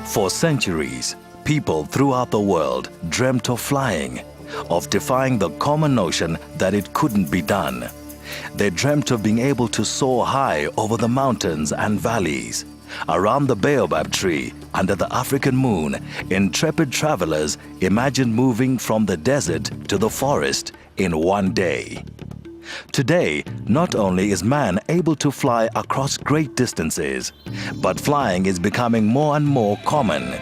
For centuries, people throughout the world dreamt of flying, of defying the common notion that it couldn't be done. They dreamt of being able to soar high over the mountains and valleys. Around the baobab tree, under the African moon, intrepid travelers imagined moving from the desert to the forest in one day. Today, not only is man able to fly across great distances, but flying is becoming more and more common.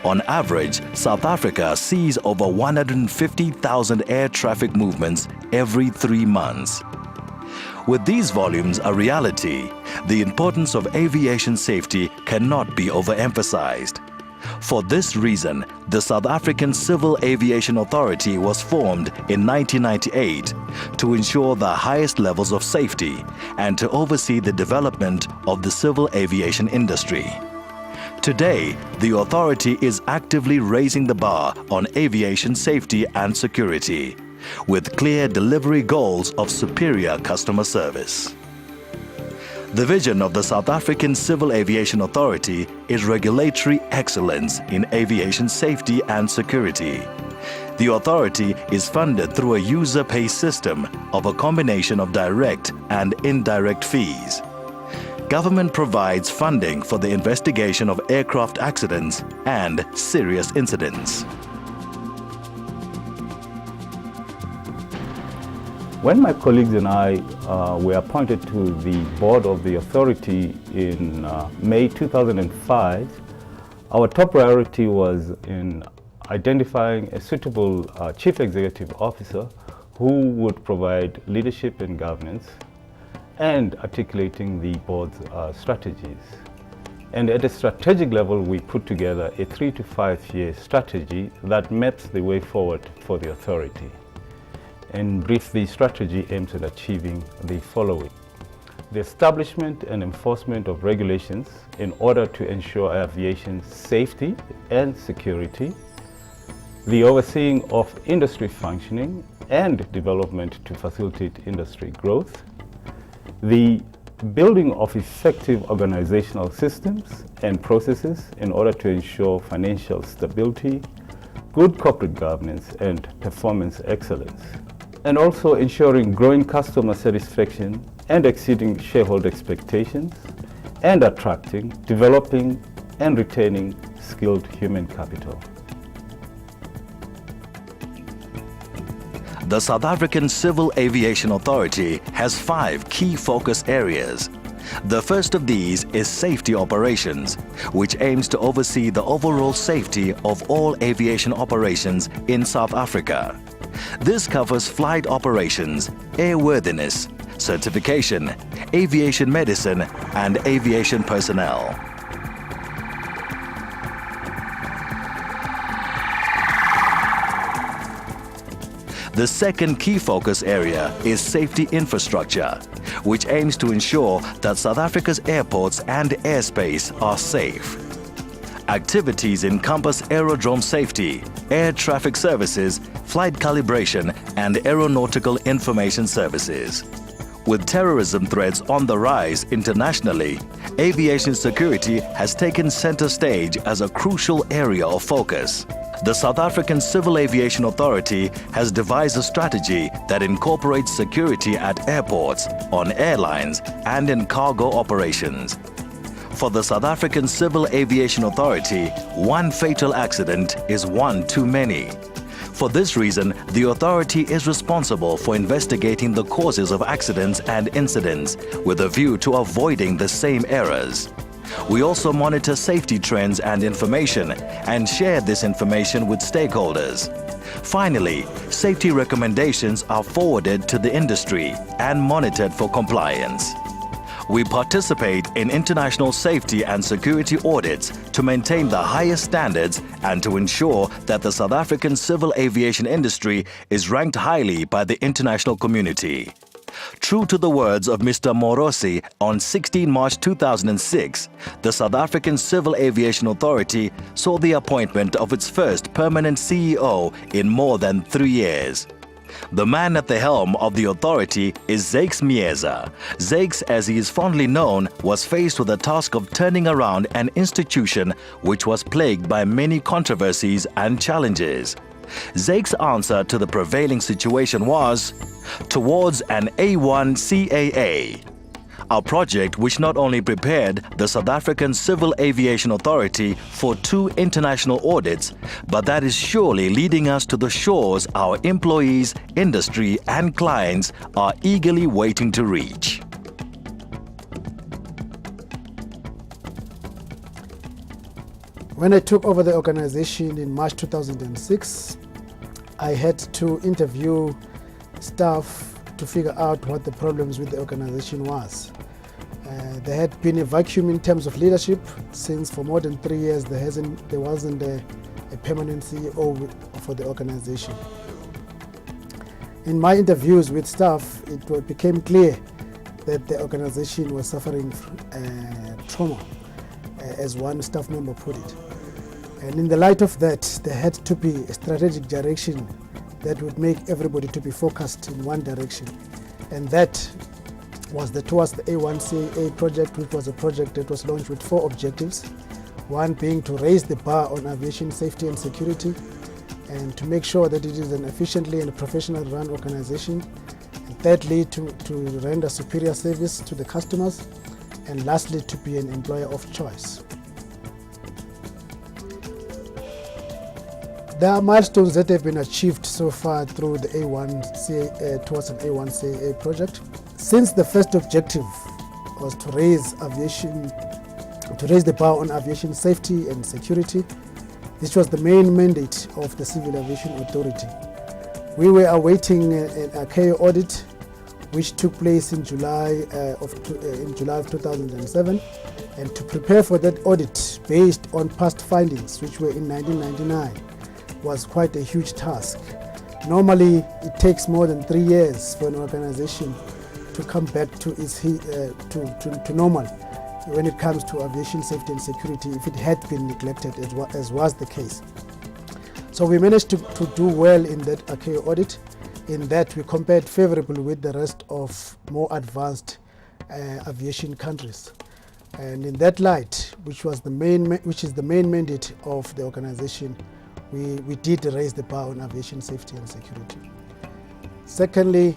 On average, South Africa sees over 150,000 air traffic movements every 3 months. With these volumes a reality, the importance of aviation safety cannot be overemphasized. For this reason, the South African Civil Aviation Authority was formed in 1998 to ensure the highest levels of safety and to oversee the development of the civil aviation industry. Today, the authority is actively raising the bar on aviation safety and security, with clear delivery goals of superior customer service. The vision of the South African Civil Aviation Authority is regulatory excellence in aviation safety and security. The authority is funded through a user-pay system of a combination of direct and indirect fees. Government provides funding for the investigation of aircraft accidents and serious incidents. When my colleagues and I were appointed to the board of the authority in May 2005, our top priority was in identifying a suitable chief executive officer who would provide leadership and governance and articulating the board's strategies. And at a strategic level, we put together a 3 to 5 year strategy that maps the way forward for the authority. In brief, the strategy aims at achieving the following: the establishment and enforcement of regulations in order to ensure aviation safety and security, the overseeing of industry functioning and development to facilitate industry growth, the building of effective organizational systems and processes in order to ensure financial stability, good corporate governance and performance excellence, and also ensuring growing customer satisfaction and exceeding shareholder expectations, and attracting, developing, and retaining skilled human capital. The South African Civil Aviation Authority has 5 key focus areas. The first of these is safety operations, which aims to oversee the overall safety of all aviation operations in South Africa. This covers flight operations, airworthiness, certification, aviation medicine, and aviation personnel. The second key focus area is safety infrastructure, which aims to ensure that South Africa's airports and airspace are safe. Activities encompass aerodrome safety, air traffic services, flight calibration, and aeronautical information services. With terrorism threats on the rise internationally, aviation security has taken center stage as a crucial area of focus. The South African Civil Aviation Authority has devised a strategy that incorporates security at airports, on airlines, and in cargo operations. For the South African Civil Aviation Authority, one fatal accident is one too many. For this reason, the authority is responsible for investigating the causes of accidents and incidents with a view to avoiding the same errors. We also monitor safety trends and information and share this information with stakeholders. Finally, safety recommendations are forwarded to the industry and monitored for compliance. We participate in international safety and security audits to maintain the highest standards and to ensure that the South African civil aviation industry is ranked highly by the international community. True to the words of Mr. Morosi on 16 March 2006, the South African Civil Aviation Authority saw the appointment of its first permanent CEO in more than 3 years. The man at the helm of the authority is Zakes Mieza. Zakes, as he is fondly known, was faced with the task of turning around an institution which was plagued by many controversies and challenges. Zakes' answer to the prevailing situation was towards an A1 CAA. Our project, which not only prepared the South African Civil Aviation Authority for 2 international audits, but that is surely leading us to the shores our employees, industry and clients are eagerly waiting to reach. When I took over the organization in March 2006, I had to interview staff to figure out what the problems with the organization was. There had been a vacuum in terms of leadership since for more than 3 years there wasn't a permanent CEO for the organization. In my interviews with staff, it became clear that the organization was suffering trauma, as one staff member put it. And in the light of that, there had to be a strategic direction that would make everybody to be focused in one direction. And that was towards the A1CAA project, which was a project that was launched with 4 objectives. One being to raise the bar on aviation safety and security, and to make sure that it is an efficiently and professional run organization. And thirdly, to render superior service to the customers. And lastly, to be an employer of choice. There are milestones that have been achieved so far through the towards an A1CAA project. Since the first objective was to raise the bar on aviation safety and security, this was the main mandate of the Civil Aviation Authority. We were awaiting an ICAO audit, which took place in July of 2007, and to prepare for that audit based on past findings, which were in 1999. Was quite a huge task. Normally, it takes more than 3 years for an organization to come back to its to normal when it comes to aviation safety and security if it had been neglected, as was the case. So we managed to do well in that ICAO audit, in that we compared favorably with the rest of more advanced aviation countries. And in that light, which is the main mandate of the organization, we did raise the bar on aviation safety and security. Secondly,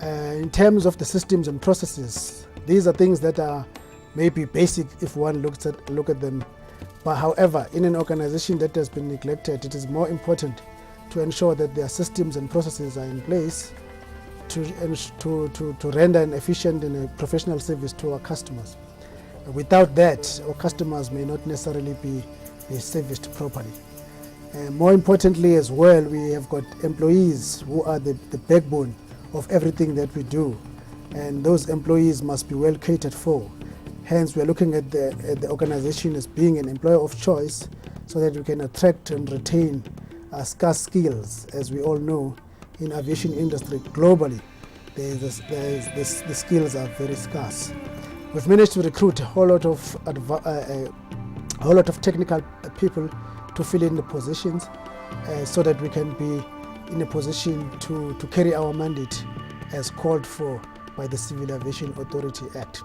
in terms of the systems and processes, these are things that are maybe basic if one look at them. But however, in an organization that has been neglected, it is more important to ensure that their systems and processes are in place to render an efficient and a professional service to our customers. Without that, our customers may not necessarily be serviced properly. More importantly as well, we have got employees who are the backbone of everything that we do, and those employees must be well catered for. Hence, we are looking at the organization as being an employer of choice so that we can attract and retain scarce skills. As we all know, in aviation industry globally, the skills are very scarce. We've managed to recruit a whole lot of technical people to fill in the positions so that we can be in a position to carry our mandate as called for by the Civil Aviation Authority Act.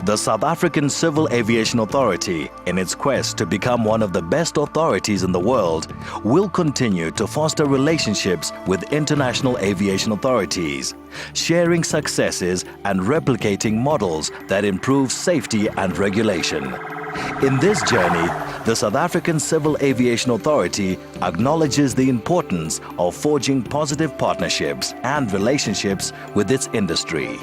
The South African Civil Aviation Authority, in its quest to become one of the best authorities in the world, will continue to foster relationships with international aviation authorities, sharing successes and replicating models that improve safety and regulation. In this journey, the South African Civil Aviation Authority acknowledges the importance of forging positive partnerships and relationships with its industry.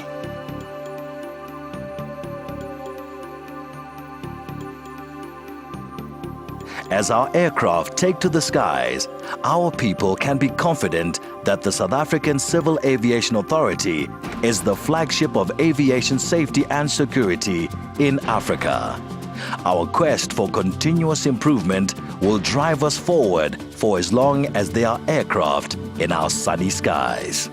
As our aircraft take to the skies, our people can be confident that the South African Civil Aviation Authority is the flagship of aviation safety and security in Africa. Our quest for continuous improvement will drive us forward for as long as there are aircraft in our sunny skies.